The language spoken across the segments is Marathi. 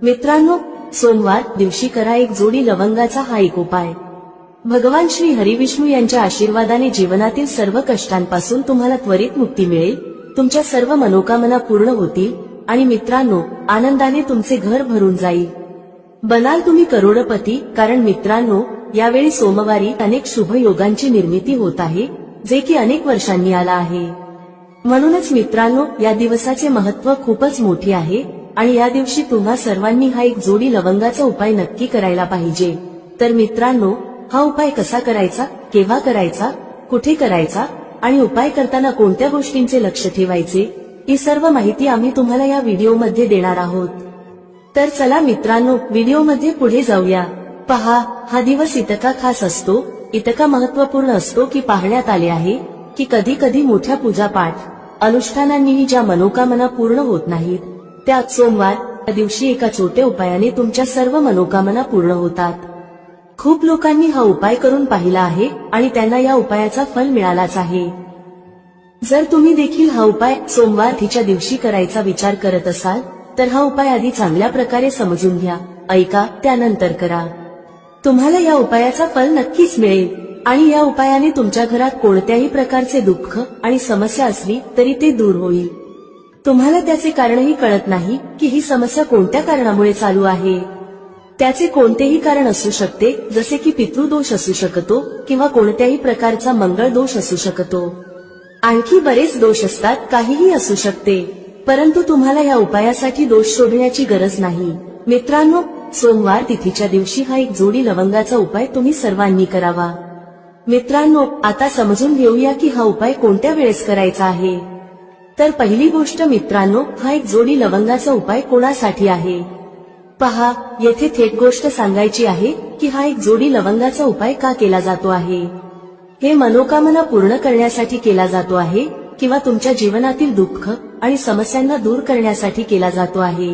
मित्रांनो, सोमवार दिवशी करा एक जोडी लवंगाचा हा एक उपाय। भगवान श्री हरिविष्णू यांच्या आशीर्वादाने जीवनातील सर्व कष्टांपासून तुम्हाला त्वरित मुक्ती मिळेल, तुमच्या सर्व मनोकामना पूर्ण होतील आणि मित्रांनो, आनंदाने तुमचे घर भरून जाईल। बनाल तुम्ही करोडपती, कारण मित्रांनो, यावेळी सोमवारी अनेक शुभ योगांची निर्मिती होत आहे, जे की अनेक वर्षांनी आला आहे। म्हणूनच मित्रांनो, या दिवसाचे महत्त्व खूपच मोठे आहे आणि या दिवशी तुम्हा सर्वांनी हा एक जोडी लवंगाचा उपाय नक्की करायला पाहिजे। तर मित्रांनो, हा उपाय कसा करायचा, केव्हा करायचा, कुठे करायचा आणि उपाय करताना कोणत्या गोष्टींचे लक्ष ठेवायचे, ही सर्व माहिती आम्ही तुम्हाला या व्हिडिओमध्ये देणार आहोत। तर चला मित्रांनो, व्हिडिओमध्ये पुढे जाऊया। पहा, हा दिवस इतका खास असतो, इतका महत्त्वपूर्ण असतो की पाहण्यात आले आहे की कधी कधी मोठ्या पूजापाठ अनुष्ठानांनीही ज्या मनोकामना पूर्ण होत नाहीत, त्या सोमवार या दिवशी एका छोट्या उपायाने तुमच्या सर्व मनोकामना पूर्ण होतात। खूप लोकांनी हा उपाय करून पाहिला आहे आणि त्यांना या उपायाचा फल मिळालाच आहे। जर तुम्ही देखील हा उपाय सोमवार तिच्या दिवशी करायचा विचार करत असाल तर हा उपाय आधी चांगल्या प्रकारे समजून घ्या, ऐका, त्यानंतर करा। तुम्हाला या उपायाचा फल नक्कीच मिळेल आणि या उपायाने तुमच्या घरात कोणत्याही प्रकारचे दुःख आणि समस्या असली तरी ते दूर होईल। तुम्हाला त्याचे कारणही कळत नाही की ही समस्या कोणत्या कारणामुळे चालू आहे। त्याचे कोणतेही कारण असू शकते, जसे की पितृदोष असू शकतो किंवा कोणत्याही प्रकारचा मंगळ दोष असू शकतो, आणखी बरेच दोष असतात, काहीही असू शकते। परंतु तुम्हाला या उपायासाठी दोष शोधण्याची गरज नाही। मित्रांनो, सोमवार तिथीच्या दिवशी हा एक जोडी लवंगाचा उपाय तुम्ही सर्वांनी करावा। मित्रांनो, आता समजून घेऊया की हा उपाय कोणत्या वेळेस करायचा आहे। तर पहिली गोष्ट मित्रांनो, हा एक जोडी लवंगाचा उपाय कोणासाठी आहे। पहा, येथे थेट गोष्ट सांगायची आहे की हा एक जोडी लवंगाचा उपाय का केला जातो आहे। हे मनोकामना पूर्ण करण्यासाठी केला जातो आहे किंवा तुमच्या जीवनातील दुःख आणि समस्यांना दूर करण्यासाठी केला जातो आहे,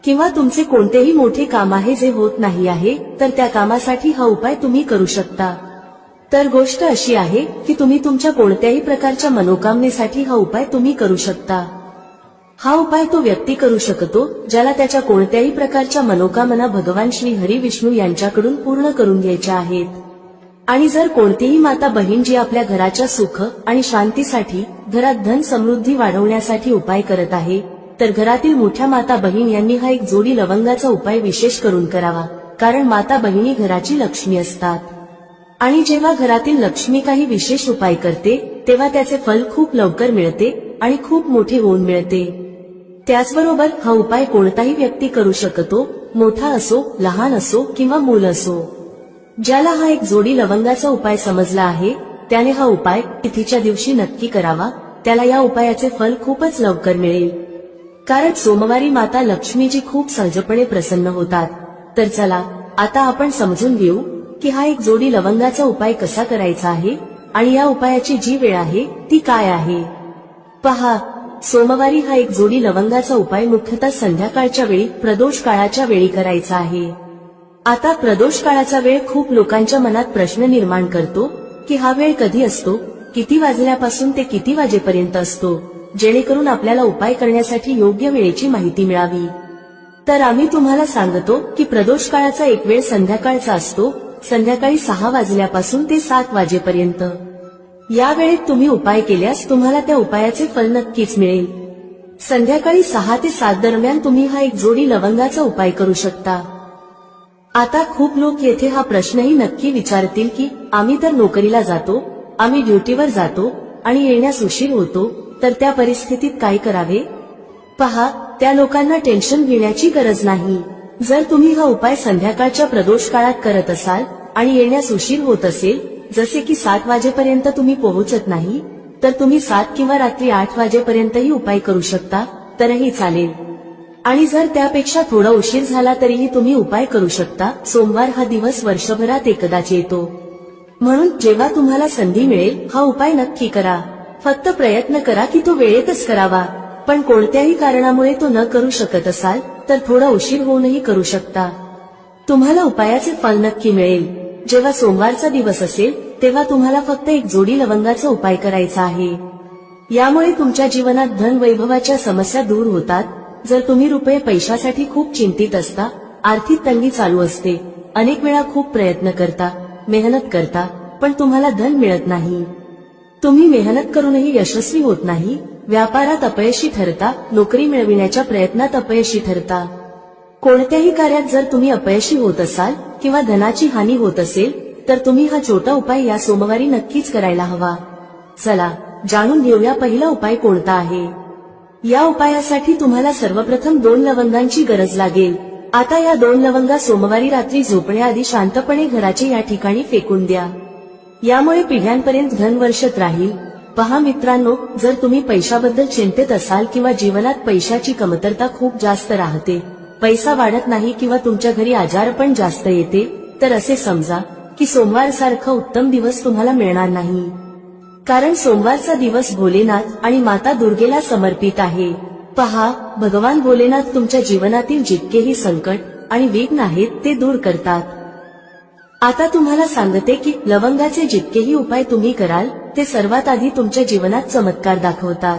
किंवा तुमचे कोणतेही मोठे काम आहे जे होत नाही आहे, तर त्या कामासाठी हा उपाय तुम्ही करू शकता। तर गोष्ट अशी आहे की तुम्ही तुमच्या कोणत्याही प्रकारच्या मनोकामनेसाठी हा उपाय तुम्ही करू शकता। हा उपाय तो व्यक्ती करू शकतो ज्याला त्याच्या कोणत्याही प्रकारच्या मनोकामना भगवान श्री हरिविष्णू यांच्याकडून पूर्ण करून घ्यायच्या आहेत। आणि जर कोणतीही माता बहीण जी आपल्या घराच्या सुख आणि शांतीसाठी, घरात धन समृद्धी वाढवण्यासाठी उपाय करत आहे, तर घरातील मोठ्या माता बहीण यांनी हा एक जोडी लवंगाचा उपाय विशेष करून करावा, कारण माता बहिणी घराची लक्ष्मी असतात आणि जेव्हा घरातील लक्ष्मी काही विशेष उपाय करते तेव्हा त्याचे फल खूप लवकर मिळते आणि खूप मोठे होऊन मिळते। त्याचबरोबर हा उपाय कोणताही व्यक्ती करू शकतो, मोठा असो, लहान असो किंवा मूल असो। ज्याला हा एक जोडी लवंगाचा उपाय समजला आहे त्याने हा उपाय तिथीच्या दिवशी नक्की करावा, त्याला या उपायाचे फल खूपच लवकर मिळेल, कारण सोमवारी माता लक्ष्मीजी खूप सहजपणे प्रसन्न होतात। तर चला, आता आपण समजून घेऊ की हा एक जोडी लवंगाचा उपाय कसा करायचा आहे आणि या उपायाची जी वेळ आहे ती काय आहे। पहा, सोमवारी हा एक जोडी लवंगाचा उपाय मुख्यतः संध्याकाळच्या वेळी, प्रदोष काळाच्या वेळी करायचा आहे। आता प्रदोष काळाचा वेळ खूप लोकांच्या मनात प्रश्न निर्माण करतो की हा वेळ कधी असतो, किती वाजल्यापासून ते किती वाजेपर्यंत असतो, जेणेकरून आपल्याला उपाय करण्यासाठी योग्य वेळेची माहिती मिळावी। तर आम्ही तुम्हाला सांगतो की प्रदोष काळाचा एक वेळ संध्याकाळचा असतो, संध्याकाळी 6 वाजल्यापासून ते 7 वाजेपर्यंत। या वेळेत तुम्ही उपाय केल्यास तुम्हाला त्या उपायाचे फल नक्कीच मिळेल। संध्याकाळी 6 ते 7 दरम्यान तुम्ही हा एक जोडी लवंगाचा उपाय करू शकता। आता खूप लोक येथे हा प्रश्नही नक्की विचारतील की आम्ही तर नोकरीला जातो, आम्ही ड्युटीवर जातो आणि येण्यास उशीर होतो, तर त्या परिस्थितीत काय करावे। पहा, त्या लोकांना टेन्शन घेण्याची गरज नाही। जर तुम्ही हा उपाय संध्याकाळच्या प्रदोष काळात करत असाल आणि येण्यास उशीर होत असेल, जसे की 7 वाजेपर्यंत तुम्ही पोहोचत नाही, तर तुम्ही 7 किंवा रात्री 8 वाजेपर्यंतही उपाय करू शकता, तरही चालेल। आणि जर त्यापेक्षा थोडा उशीर झाला तरीही तुम्ही उपाय करू शकता। सोमवार हा दिवस वर्षभरात एकदाच येतो, म्हणून जेव्हा तुम्हाला संधी मिळेल हा उपाय नक्की करा। फक्त प्रयत्न करा की तो वेळेतच करावा, पण कोणत्याही कारणामुळे तो न करू शकत असाल तर थोडा उशीर होऊनही करू शकता। तुम्हाला उपायाचे फल नक्की मिळेल। जेव्हा सोमवारचा दिवस असेल तेव्हा तुम्हाला फक्त एक जोडी लवंगाचा उपाय करायचा आहे। यामुळे तुमच्या जीवनात धन वैभवाच्या समस्या दूर होतात, जर तुम्ही रुपये पैशासाठी खूप चिंतित असता, आर्थिक तंगी चालू असते, अनेक वेळा खूप प्रयत्न करता, मेहनत करता, पण तुम्हाला धन मिळत नाही, तुम्ही मेहनत करूनही यशस्वी होत नाही, व्यापारात अपयशी ठरता, नोकरी मिळविण्याच्या प्रयत्नात अपयशी ठरता, कोणत्याही कार्यात जर तुम्ही अपयशी होत असाल किंवा धनाची हानी होत असेल, तर तुम्ही हा छोटा उपाय या सोमवारी नक्कीच करायला हवा. चला जाणून घेऊया पहिला उपाय कोणता आहे. या उपायासाठी तुम्हाला सर्वप्रथम 2 लवंगांची गरज लागेल. आता या 2 लवंगा सोमवारी रात्री झोपण्याआधी शांतपणे घराच्या या ठिकाणी फेकून द्या. यामुळे पिढ्यांपर्यंत धन वर्षत राहील. पहा मित्रांनो, जर तुम्ही पैशाबद्दल चिंतित असाल किंवा जीवनात पैशाची कमतरता खूप जास्त राहते, पैसा वाढत नाही किंवा तुमच्या घरी आजारपण जास्त येते, तर असे समजा की सोमवार सारखा उत्तम दिवस तुम्हाला मिळणार नाही. कारण सोमवारचा दिवस भोलेनाथ आणि माता दुर्गेला समर्पित आहे. पहा, भगवान भोलेनाथ तुमच्या जीवनातील जितकेही संकट आणि विघ्न आहेत ते दूर करतात. आता तुम्हाला सांगते की लवंगाचे जितकेही उपाय तुम्ही कराल ते सर्वात आधी तुमच्या जीवनात चमत्कार दाखवतात.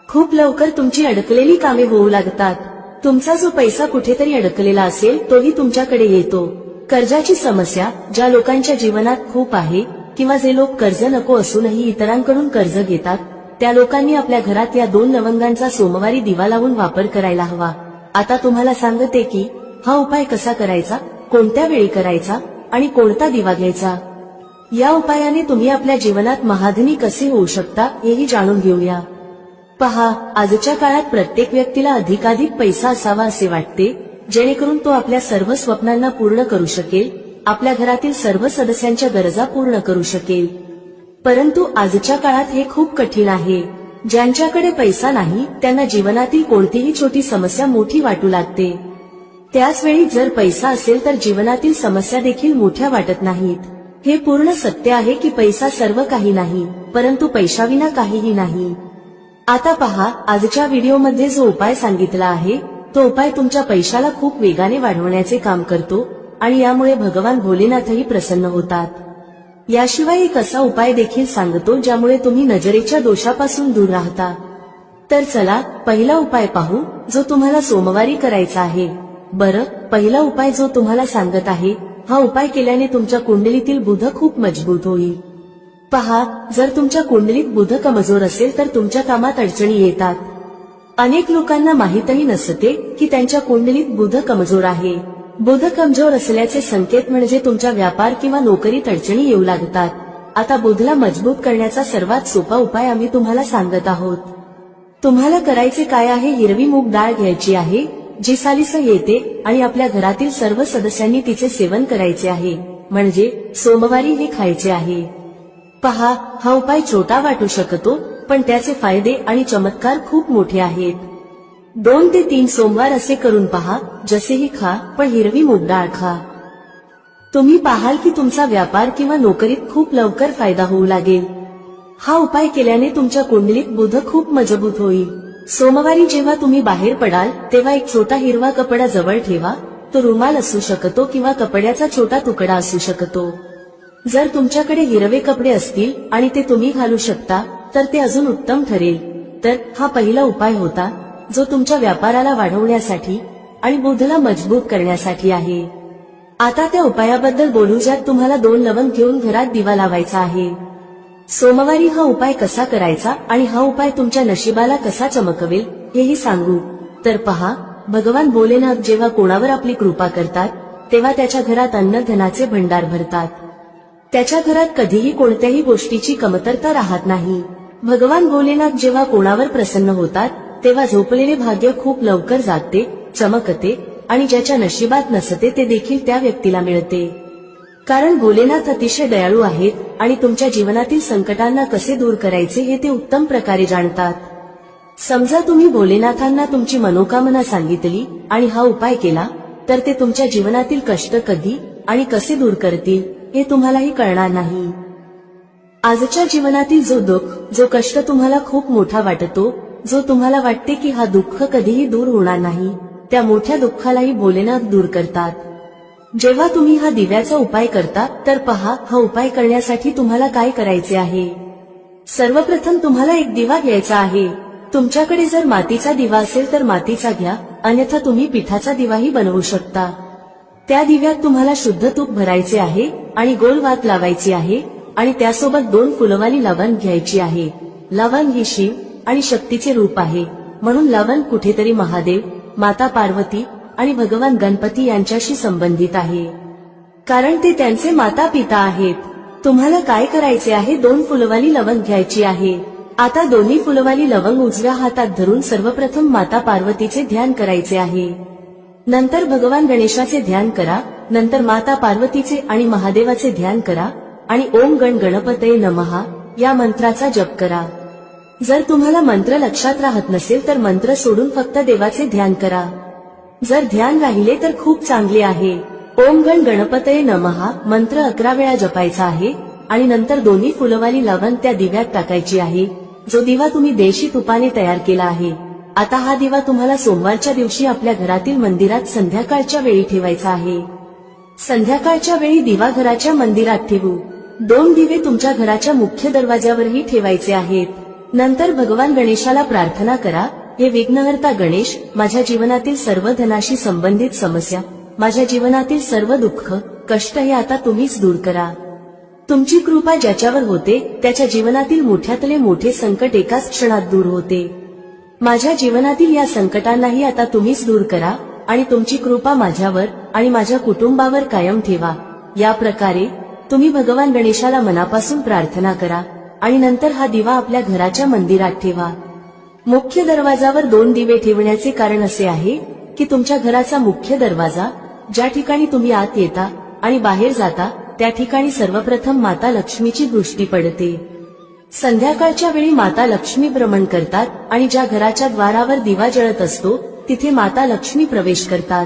खूप लवकर तुमची अडकलेली कामे होऊ लागतात. तुमचा जो पैसा कुठेतरी अडकलेला असेल तोही तुमच्याकडे येतो. कर्जाची समस्या ज्या लोकांच्या जीवनात खूप आहे किंवा जे लोक कर्ज नको असूनही इतरांकडून कर्ज घेतात, त्या लोकांनी आपल्या घरात या 2 लवंगांचा सोमवारी दिवा लावून वापर करायला हवा. आता तुम्हाला सांगते की हा उपाय कसा करायचा, कोणत्या वेळी करायचा आणि कोणता दिवा घ्यायचा. या उपायाने तुम्ही आपल्या जीवनात महाधनी कसे होऊ शकता हेही जाणून घेऊया. पहा, आजच्या काळात प्रत्येक व्यक्तीला अधिकाधिक पैसा असावा असे वाटते, जेणेकरून तो आपल्या सर्व स्वप्नांना पूर्ण करू शकेल, आपल्या घरातील सर्व सदस्यांच्या गरजा पूर्ण करू शकेल. परंतु आजच्या काळात हे खूप कठीण आहे. ज्यांच्याकडे पैसा नाही त्यांना जीवनातील कोणतीही छोटी समस्या मोठी वाटू लागते. त्याच वेळी जर पैसा असेल तर जीवनातील समस्या देखील मोठ्या वाटत नाहीत. हे पूर्ण सत्य आहे की पैसा सर्व काही नाही, परंतु पैशाविना काहीही नाही. आता पहा, आजच्या व्हिडिओमध्ये जो उपाय सांगितला आहे तो उपाय तुमच्या पैशाला खूप वेगाने वाढवण्याचे काम करतो आणि यामुळे भगवान भोलेनाथही प्रसन्न होतात. याशिवाय एक असा उपाय देखील सांगतो ज्यामुळे तुम्ही नजरेच्या दोषापासून दूर राहता. तर चला पहिला उपाय पाहू जो तुम्हाला सोमवारी करायचा आहे. बरं, पहिला उपाय जो तुम्हाला सांगत आहे, हा उपाय केल्याने तुमच्या कुंडलीतील बुध खूप मजबूत होईल. पहा, जर तुमच्या कुंडलीत बुध कमजोर असेल तर तुमच्या कामात अडचणी येतात. अनेक लोकांना माहीतही नसते की त्यांच्या कुंडलीत बुध कमजोर आहे. बुध कमजोर असल्याचे संकेत म्हणजे तुमच्या व्यापार किंवा नोकरीत अडचणी येऊ लागतात. आता बुधला मजबूत करण्याचा सर्वात सोपा उपाय आम्ही तुम्हाला सांगत आहोत. तुम्हाला करायचे काय आहे, हिरवी मूग डाळ घ्यायची आहे जी सालीसह येते आणि आपल्या घरातील सर्व सदस्यांनी तिचे सेवन करायचे आहे, म्हणजे सोमवारी हे खायचे आहे. पहा, हा उपाय छोटा वाटू शकतो पण त्याचे फायदे आणि चमत्कार खूप मोठे आहेत. 2 ते 3 सोमवार असे करून पहा, जसेही खा पण हिरवी मूग डाळ खा. तुम्ही पाहाल की तुमचा व्यापार किंवा नोकरीत खूप लवकर फायदा होऊ लागेल. हा उपाय केल्याने तुमच्या कुंडलीत बुध खूप मजबूत होईल. सोमवारी जेव्हा तुम्ही बाहेर पडाल तेव्हा एक छोटा हिरवा कपडा जवळ ठेवा. तो रुमाल असू शकतो किंवा कपड्याचा छोटा तुकडा असू शकतो. जर तुमच्याकडे हिरवे कपडे असतील आणि ते तुम्ही घालू शकता तर ते अजून उत्तम ठरेल. तर हा पहिला उपाय होता जो तुमच्या व्यापाराला वाढवण्यासाठी आणि बुधला मजबूत करण्यासाठी आहे. आता त्या उपायाबद्दल बोलू ज्यात तुम्हाला 2 लवंग घेऊन घरात दिवा लावायचा आहे. सोमवारी हा उपाय कसा करायचा आणि हा उपाय तुमच्या नशिबाला कसा चमकवेल हेही सांगू. तर पहा, भगवान भोलेनाथ जेव्हा कोणावर आपली कृपा करतात तेव्हा त्याच्या घरात अन्न धनाचे भंडार भरतात. त्याच्या घरात कधीही कोणत्याही गोष्टीची कमतरता राहत नाही. भगवान भोलेनाथ जेव्हा कोणावर प्रसन्न होतात तेव्हा झोपलेले भाग्य खूप लवकर जागते, चमकते आणि ज्याच्या नशिबात नसते ते देखील त्या व्यक्तीला मिळते. कारण भोलेनाथ अतिशय दयाळू आहेत आणि तुमच्या जीवनातील संकटांना कसे दूर करायचे हे ते उत्तम प्रकारे जाणतात. समजा तुम्ही भोलेनाथांना तुमची मनोकामना सांगितली आणि हा उपाय केला तर ते तुमच्या जीवनातील कष्ट कधी आणि कसे दूर करतील हे तुम्हालाही कळणार नाही. आजच्या जीवनातील जो दुःख, जो कष्ट तुम्हाला खूप मोठा वाटतो, जो तुम्हाला वाटते की हा दुःख कधीही दूर होणार नाही, त्या मोठ्या दुःखालाही भोलेनाथ दूर करतात. जेव्हा तुम्ही हा दिव्याचा उपाय करता तर पहा, हा उपाय करण्यासाठी तुम्हाला काय करायचे आहे. सर्वप्रथम तुम्हाला एक दिवा घ्यायचा आहे. तुमच्याकडे जर मातीचा दिवा असेल तर मातीचा घ्या, अन्यथा तुम्ही पिठाचा दिवाही बनवू शकता। त्या दिव्यात तुम्हाला शुद्ध तूप भरायचे आहे आणि गोल वात लावायची आहे आणि त्यासोबत 2 फुलवाली लवंग घ्यायची आहे। लवंग ही शिव आणि शक्तीचे रूप आहे, म्हणून लवंग कुठेतरी महादेव, माता पार्वती आणि भगवान गणपती यांच्याशी संबंधित आहे, कारण ते त्यांचे माता पिता आहेत। तुम्हाला काय करायचे आहे, 2 फुलवाली लवंग घ्यायची आहे। आता दोन्ही फुलवाली लवंग उजव्या हातात धरून सर्वप्रथम माता पार्वतीचे ध्यान करायचे आहे, नंतर भगवान गणेशाचे ध्यान करा, नंतर माता पार्वतीचे आणि महादेवाचे ध्यान करा आणि ओम गण गणपतये नमः या मंत्राचा जप करा। जर तुम्हाला मंत्र लक्षात राहत नसेल तर मंत्र सोडून फक्त देवाचे ध्यान करा। जर ध्यान राहिले तर खूप चांगले आहे। ओम गण गणपतये नमः मंत्र 11 वेळा जपायचा आहे आणि नंतर दोन्ही फुलवाली लवंग त्या दिव्यात टाकायची आहे, जो दिवा तुम्ही देशी तुपाने तयार केला आहे। आता हा दिवा तुम्हाला सोमवारच्या दिवशी आपल्या घरातील मंदिरात संध्याकाळच्या वेळी ठेवायचा आहे। संध्याकाळच्या वेळी दिवा घराच्या मंदिरात ठेवू। 2 दिवे तुमच्या घराच्या मुख्य दरवाजावरही ठेवायचे आहेत। नंतर भगवान गणेशाला प्रार्थना करा, हे विघ्नहर्ता गणेश, माझ्या जीवनातील सर्व धनाशी संबंधित समस्या, माझ्या जीवनातील सर्व दुःख कष्ट हे आता तुम्हीच दूर करा। तुमची कृपा ज्याच्यावर होते त्याच्या जीवनातील मोठ्यातले मोठे संकट एकाच क्षणात दूर होते। माझ्या जीवनातील या संकटांनाही आता तुम्हीच दूर करा आणि तुमची कृपा माझ्यावर आणि माझ्या कुटुंबावर कायम ठेवा। या प्रकारे तुम्ही भगवान गणेशाला मनापासून प्रार्थना करा आणि नंतर हा दिवा आपल्या घराच्या मंदिरात ठेवा। मुख्य दरवाजावर 2 दिवे ठेवण्याचे कारण असे आहे की तुमच्या घराचा मुख्य दरवाजा, ज्या ठिकाणी तुम्ही आत येता आणि बाहेर जाता, त्या ठिकाणी सर्वप्रथम माता लक्ष्मीची दृष्टी पडते। संध्याकाळच्या वेळी माता लक्ष्मी भ्रमण करतात आणि ज्या घराच्या द्वारावर दिवा जळत असतो तिथे माता लक्ष्मी प्रवेश करतात,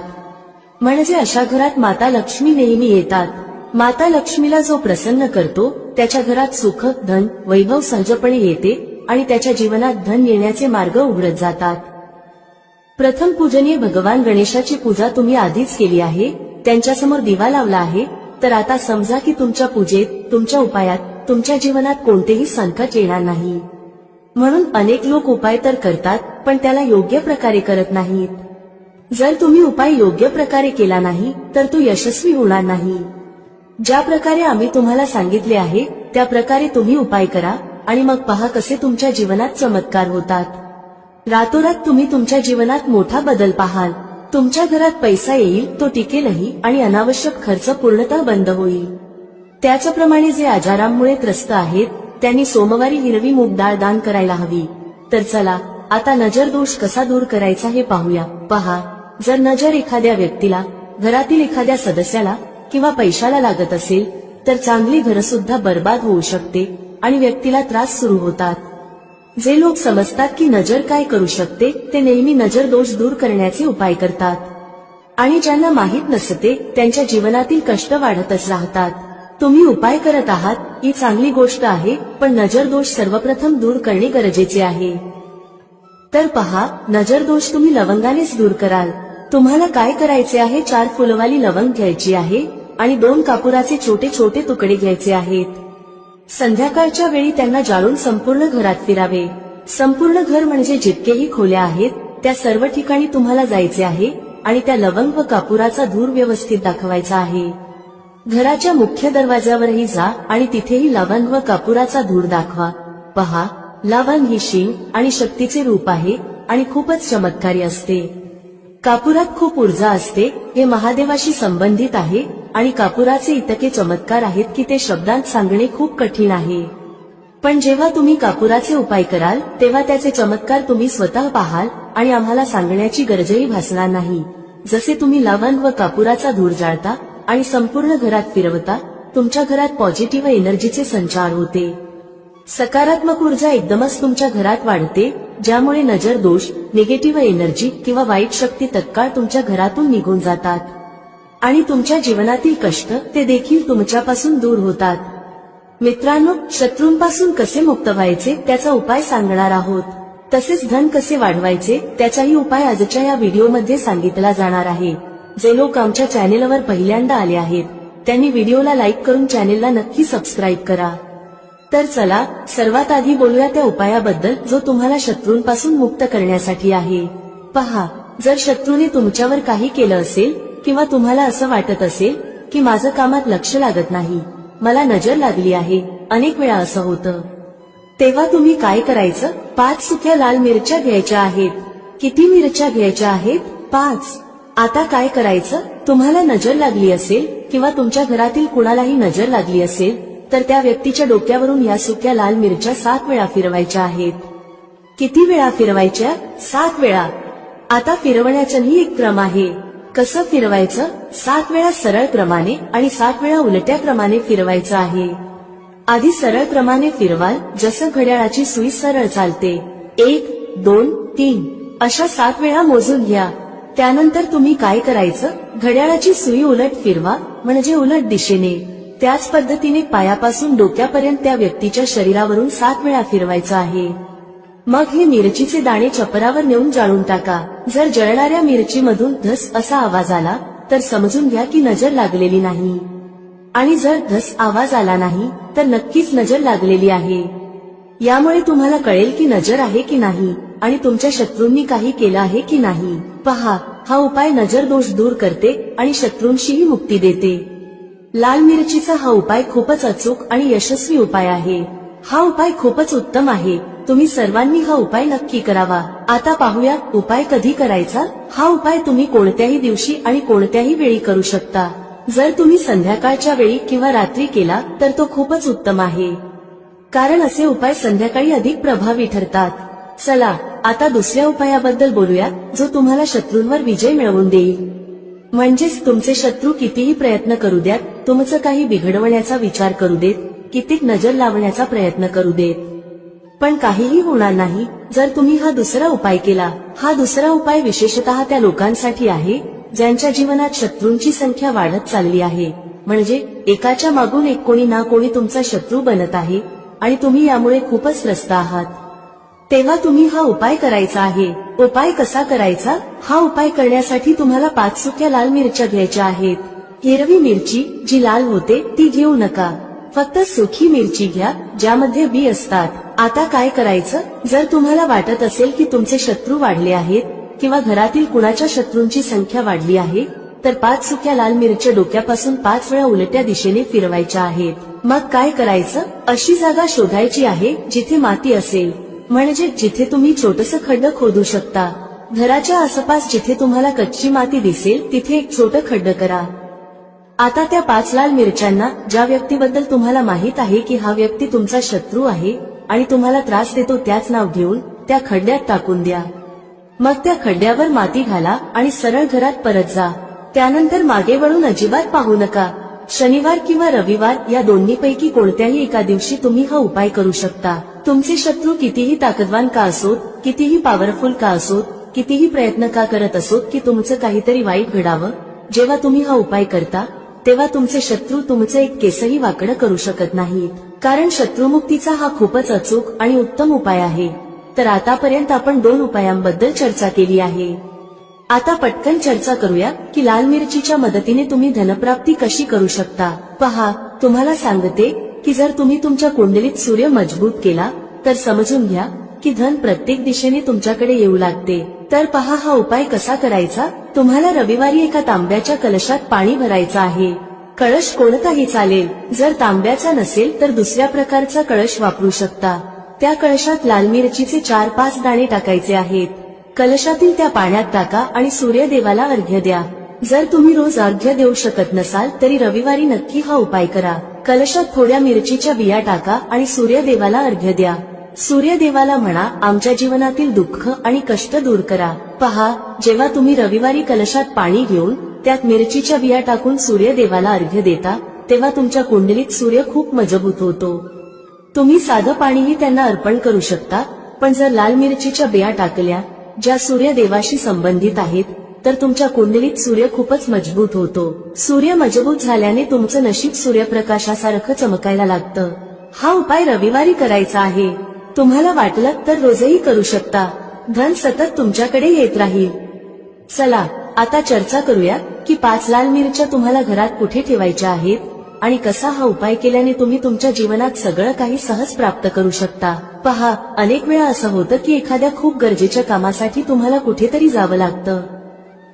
म्हणजे अशा घरात माता लक्ष्मी नेहमी येतात। माता लक्ष्मीला जो प्रसन्न करतो त्याच्या घरात सुख, धन, वैभव सहजपणे येते आणि त्याच्या जीवनात धन येण्याचे मार्ग उघडत जातात। प्रथम पूजनीय भगवान गणेशाची पूजा तुम्ही आधीच केली आहे, त्यांच्यासमोर दिवा लावला आहे, तर आता समजा की तुमच्या पूजेत, तुमच्या उपायात, तुमच्या जीवनात कोणतेही संकट येणार नाही। म्हणून अनेक लोक उपाय तर करतात पण त्याला योग्य प्रकारे करत नाहीत। जर तुम्ही उपाय योग्य प्रकारे केला नाही तर तो यशस्वी होणार नाही। ज्या प्रकारे आम्ही तुम्हाला सांगितले आहे त्या प्रकारे तुम्ही उपाय करा आणि मग पहा कसे तुमच्या जीवनात चमत्कार होतात। रातोरात तुम्ही तुमच्या जीवनात मोठा बदल पाहाल। तुमच्या घरात पैसा येईल, तो टिकेलही आणि अनावश्यक खर्च पूर्णतः बंद होईल। त्याचप्रमाणे जे आजारांमुळे त्रस्त आहेत त्यांनी सोमवारी हिरवी मूग डाळ दान करायला हवी। तर चला आता नजर दोष कसा दूर करायचा हे पाहूया। पहा, जर नजर एखाद्या व्यक्तीला, घरातील एखाद्या सदस्याला किंवा पैशाला लागत असेल तर चांगली घरसुद्धा बर्बाद होऊ शकते आणि व्यक्तीला त्रास सुरू होतात। जे लोक समजतात की नजर काय करू शकते ते नेहमी नजर दोष दूर करण्याचे उपाय करतात, आणि ज्यांना माहित नसते त्यांच्या जीवनातील कष्ट वाढतच राहतात। तुम्ही उपाय करत आहात ही चांगली गोष्ट आहे, पण नजर दोष सर्वप्रथम दूर करणे गरजेचे आहे। तर पहा, नजर दोष तुम्ही लवंगानेच दूर कराल। तुम्हाला काय करायचे आहे, 4 फुलवाली लवंग घ्यायची आहे आणि 2 कापुराचे छोटे छोटे तुकडे घ्यायचे आहेत। संध्याकाळच्या वेळी त्यांना जाळून संपूर्ण घरात फिरावे। संपूर्ण घर म्हणजे जितकेही खोल्या आहेत त्या सर्व ठिकाणी तुम्हाला जायचे आहे आणि त्या लवंग व कापुराचा धूर व्यवस्थित दाखवायचा आहे। घराच्या मुख्य दरवाजावरही जा आणि तिथेही लवंग व कापुराचा धूर दाखवा। पहा, लवंग ही शिव आणि शक्तीचे रूप आहे आणि खूपच चमत्कारी असते। कापुरात खूप ऊर्जा असते, हे महादेवाशी संबंधित आहे आणि कापुराचे इतके चमत्कार आहेत की ते शब्दांत सांगणे खूप कठीण आहे। पण जेव्हा तुम्ही कापुराचे उपाय कराल तेव्हा त्याचे चमत्कार तुम्ही स्वतः पाहाल आणि आम्हाला सांगण्याची गरजही भासणार नाही। जसे तुम्ही लवंग व कापुराचा धूर जाळता आणि संपूर्ण घरात फिरवता, तुमच्या घरात पॉझिटिव्ह एनर्जीचे संचार होते। सकारात्मक ऊर्जा एकदमच तुमच्या घरात वाढते, ज्यामुळे नजर दोष, निगेटिव्ह एनर्जी किंवा वाईट शक्ती तत्काळ तुमच्या घरातून निघून जातात आणि तुमच्या जीवनातील कष्ट ते देखील तुमच्यापासून दूर होतात। मित्रांनो, शत्रूंपासून कसे मुक्त व्हायचे त्याचा उपाय सांगणार आहोत। तसेच धन कसे वाढवायचे त्याचाही उपाय आजच्या या व्हिडिओमध्ये सांगितला जाणार आहे। जे लोक आमच्या चॅनेलवर पहिल्यांदा आले आहेत त्यांनी व्हिडिओला लाईक करून चॅनेलला नक्की सबस्क्राईब करा। तर चला सर्वात आधी बोलूया त्या उपायाबद्दल जो तुम्हाला शत्रूंपासून मुक्त करण्यासाठी आहे. पहा, जर शत्रूने तुमच्यावर काही केलं असेल किंवा तुम्हाला असं वाटत असेल की माझं कामात लक्ष लागत नाही, मला नजर लागली आहे, अनेक वेळा असं होतं, तेव्हा तुम्ही काय करायचं? 5 सुक्या लाल मिरच्या घ्यायच्या आहेत. किती मिरच्या घ्यायच्या आहेत? 5. आता काय करायचं? तुम्हाला नजर लागली असेल किंवा तुमच्या घरातील कुणालाही नजर लागली असेल तर त्या व्यक्तीच्या डोक्यावरून या सुक्या लाल मिरच्या 7 वेळा फिरवायच्या आहेत. किती वेळा फिरवायच्या? 7 वेळा. आता फिरवण्याचाही एक क्रम आहे. कसं फिरवायचं? 7 वेळा सरळ क्रमाने आणि 7 वेळा उलट्या क्रमाने फिरवायचं आहे. आधी सरळ क्रमाने फिरवाल, जसं घड्याळाची सुई सरळ चालते. 1, 2, 3 अशा 7 वेळा मोजून घ्या. त्यानंतर तुम्ही काय करायचं? घड्याळाची सुई उलट फिरवा, म्हणजे उलट दिशेने. त्याच पद्धतीने पायापासून डोक्यापर्यंत त्या व्यक्तीच्या शरीरावरून 7 वेळा फिरवायचं आहे. मग हे मिरचीचे दाणे चपरावर नेऊन जाळून टाका. जर जळणाऱ्या मिरचीमधून धस असा आवाज आला तर समजून घ्या की नजर लागलेली नाही, आणि जर धस आवाज आला नाही तर नक्कीच नजर लागलेली आहे. यामुळे तुम्हाला कळेल की नजर आहे की नाही आणि तुमच्या शत्रूंनी काही केलं आहे की नाही. पहा, हा उपाय नजर दोष दूर करते आणि शत्रूंशीही मुक्ती देते. लाल मिरचीचा हा उपाय खूपच अचूक आणि यशस्वी उपाय आहे. हा उपाय खूपच उत्तम आहे. तुम्ही सर्वांनी हा उपाय नक्की करावा. आता पाहूया उपाय कधी करायचा. हा उपाय तुम्ही कोणत्याही दिवशी आणि कोणत्याही वेळी करू शकता. जर तुम्ही संध्याकाळच्या वेळी किंवा रात्री केला तर तो खूपच उत्तम आहे, कारण असे उपाय संध्याकाळी अधिक प्रभावी ठरतात. चला आता दुसऱ्या उपायाबद्दल बोलूया जो तुम्हाला शत्रूंवर विजय मिळवून देईल. म्हणजेच तुमचे शत्रू कितीही प्रयत्न करू द्यात, तुमचं काही बिघडवण्याचा विचार करू देत, कितीक नजर लावण्याचा प्रयत्न करू देत, पण काहीही होणार नाही जर तुम्ही हा दुसरा उपाय केला. हा दुसरा उपाय विशेषतः त्या लोकांसाठी आहे ज्यांच्या जीवनात शत्रूंची संख्या वाढत चालली आहे. म्हणजे एकाच्या मागून एक कोणी ना कोणी तुमचा शत्रू बनत आहे आणि तुम्ही यामुळे खूपच त्रस्त आहात. तेव्हा तुम्ही हा उपाय करायचा आहे. उपाय कसा करायचा? हा उपाय करण्यासाठी तुम्हाला 5 सुक्या लाल मिरच्या घ्यायच्या आहेत. हिरवी मिरची जी लाल होते ती घेऊ नका, फक्त सुकी मिरची घ्या ज्यामध्ये बी असतात. आता काय करायचं? जर तुम्हाला वाटत असेल की तुमचे शत्रू वाढले आहेत किंवा घरातील कुणाच्या शत्रूंची संख्या वाढली आहे तर 5 सुक्या लाल मिरच्या डोक्यापासून 5 वेळा उलट्या दिशेने फिरवायच्या आहेत. मग काय करायचं? अशी जागा शोधायची आहे जिथे माती असेल, म्हणजे जिथे तुम्ही छोटंसं खड्ड खोदू शकता. घराच्या आसपास जिथे तुम्हाला कच्ची माती दिसेल तिथे एक छोटं खड्ड करा. आता त्या 5 लाल मिरच्यांना ज्या व्यक्तीबद्दल तुम्हाला माहित आहे की हा व्यक्ती तुमचा शत्रू आहे आणि तुम्हाला त्रास देतो त्याच नाव घेऊन त्या खड्ड्यात टाकून द्या. मग त्या खड्ड्यावर माती घाला आणि सरळ घरात परत जा. त्यानंतर मागे वळून अजिबात पाहू नका. शनिवार किंवा रविवार या दोन्हीपैकी कोणत्याही एका दिवशी तुम्ही हा उपाय करू शकता. तुमचे शत्रू कितीही ताकदवान का असोत, कितीही पॉवरफुल का असोत, कितीही प्रयत्न का करत असोत की तुमचं काहीतरी वाईट घडावं, जेव्हा तुम्ही हा उपाय करता तेव्हा तुमचे शत्रू तुमचं एक केसही वाकडं करू शकत नाहीत, कारण शत्रुमुक्तीचा हा खूपच अचूक आणि उत्तम उपाय आहे. तर आतापर्यंत आपण 2 उपायांबद्दल चर्चा केली आहे. आता पटकन चर्चा करूया की लाल मिरचीच्या मदतीने तुम्ही धनप्राप्ती कशी करू शकता. पहा, तुम्हाला सांगते की जर तुम्ही तुमच्या कुंडलीत सूर्य मजबूत केला तर समजून घ्या की धन प्रत्येक दिशेने तुमच्याकडे येऊ लागते. तर पहा हा उपाय कसा करायचा. तुम्हाला रविवारी एका तांब्याच्या कलशात पाणी भरायचं आहे. कळश कोणताही चालेल. जर तांब्याचा नसेल तर दुसऱ्या प्रकारचा कळश वापरू शकता. त्या कळशात लाल मिरचीचे 4-5 दाणे टाकायचे आहेत. कलशातील त्या पाण्यात टाका आणि सूर्यदेवाला अर्घ्य द्या. जर तुम्ही रोज अर्घ्य देऊ शकत नसाल तरी रविवारी नक्की हा उपाय करा. कलशात थोड्या मिरचीच्या बिया टाका आणि सूर्यदेवाला अर्घ्य द्या. सूर्यदेवाला म्हणा, आमच्या जीवनातील दुःख आणि कष्ट दूर करा. पहा, जेव्हा तुम्ही रविवारी कलशात पाणी घेऊन त्यात मिरचीच्या बिया टाकून सूर्यदेवाला अर्घ्य देता तेव्हा तुमच्या कुंडलीत सूर्य खूप मजबूत होतो. तुम्ही साधं पाणीही त्यांना अर्पण करू शकता, पण जर लाल मिरचीच्या बिया टाकल्या ज्या सूर्यदेवाशी संबंधित आहेत तर तुमच्या कुंडलीत सूर्य खूपच मजबूत होतो. सूर्य मजबूत झाल्याने तुमचं नशीब सूर्यप्रकाशासारखं चमकायला लागतं. हा उपाय रविवारी करायचा आहे. तुम्हाला वाटलं तर रोजही करू शकता. धन सतत तुमच्याकडे येत राहील. चला आता चर्चा करूया की 5 लाल मिरच्या तुम्हाला घरात कुठे ठेवायच्या आहेत आणि कसा हा उपाय केल्याने तुम्ही तुमच्या जीवनात सगळं काही सहज प्राप्त करू शकता. पहा, अनेक वेळा असं होतं की एखाद्या खूप गरजेच्या कामासाठी तुम्हाला कुठेतरी जावं लागतं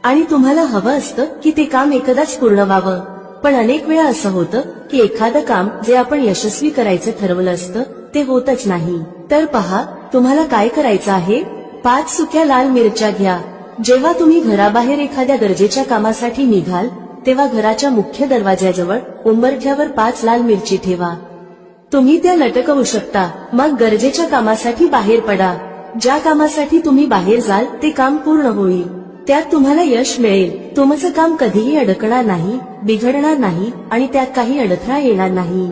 आणि तुम्हाला हवं असतं की ते काम एकदाच पूर्ण व्हावं. पण अनेक वेळा असं होतं की एखादं काम जे आपण यशस्वी करायचं ठरवलं असतं ते होतच नाही. तर पहा, तुम्हाला काय करायचं आहे. 5 सुक्या लाल मिरच्या घ्या. जेव्हा तुम्ही घराबाहेर एखाद्या गरजेच्या कामासाठी निघाल तेव्हा घराच्या मुख्य दरवाज्याजवळ उंबरठ्यावर 5 लाल मिरची ठेवा. तुम्ही त्या लटकवू शकता. मग गरजेच्या कामासाठी बाहेर पडा. ज्या कामासाठी तुम्ही बाहेर जाल ते काम पूर्ण होईल. त्यात तुम्हाला यश मिळेल. तुमचं काम कधीही अडकणार नाही, बिघडणार नाही आणि त्यात काही अडथळा येणार नाही.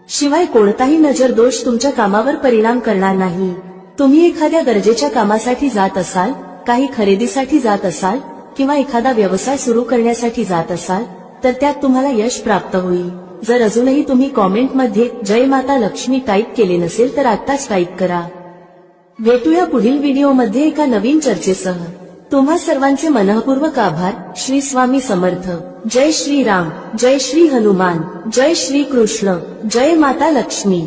शिवाय कोणताही नजर दोष तुमच्या कामावर परिणाम करणार नाही. तुम्ही एखाद्या गरजेच्या कामासाठी जात असाल, काही खरेदीसाठी जात असाल किंवा एखादा व्यवसाय सुरू करण्यासाठी जात असाल तर त्यात तुम्हाला यश प्राप्त होईल. जर अजूनही तुम्ही कॉमेंटमध्ये जय माता लक्ष्मी टाईप केले नसेल तर आत्ताच टाईप करा. भेटूया पुढील व्हिडिओमध्ये एका नवीन चर्चेसह. तुम्हा सर्वांचे मनःपूर्वक आभार. श्री स्वामी समर्थ. जय श्री राम, जय श्री हनुमान, जय श्री कृष्ण, जय माता लक्ष्मी.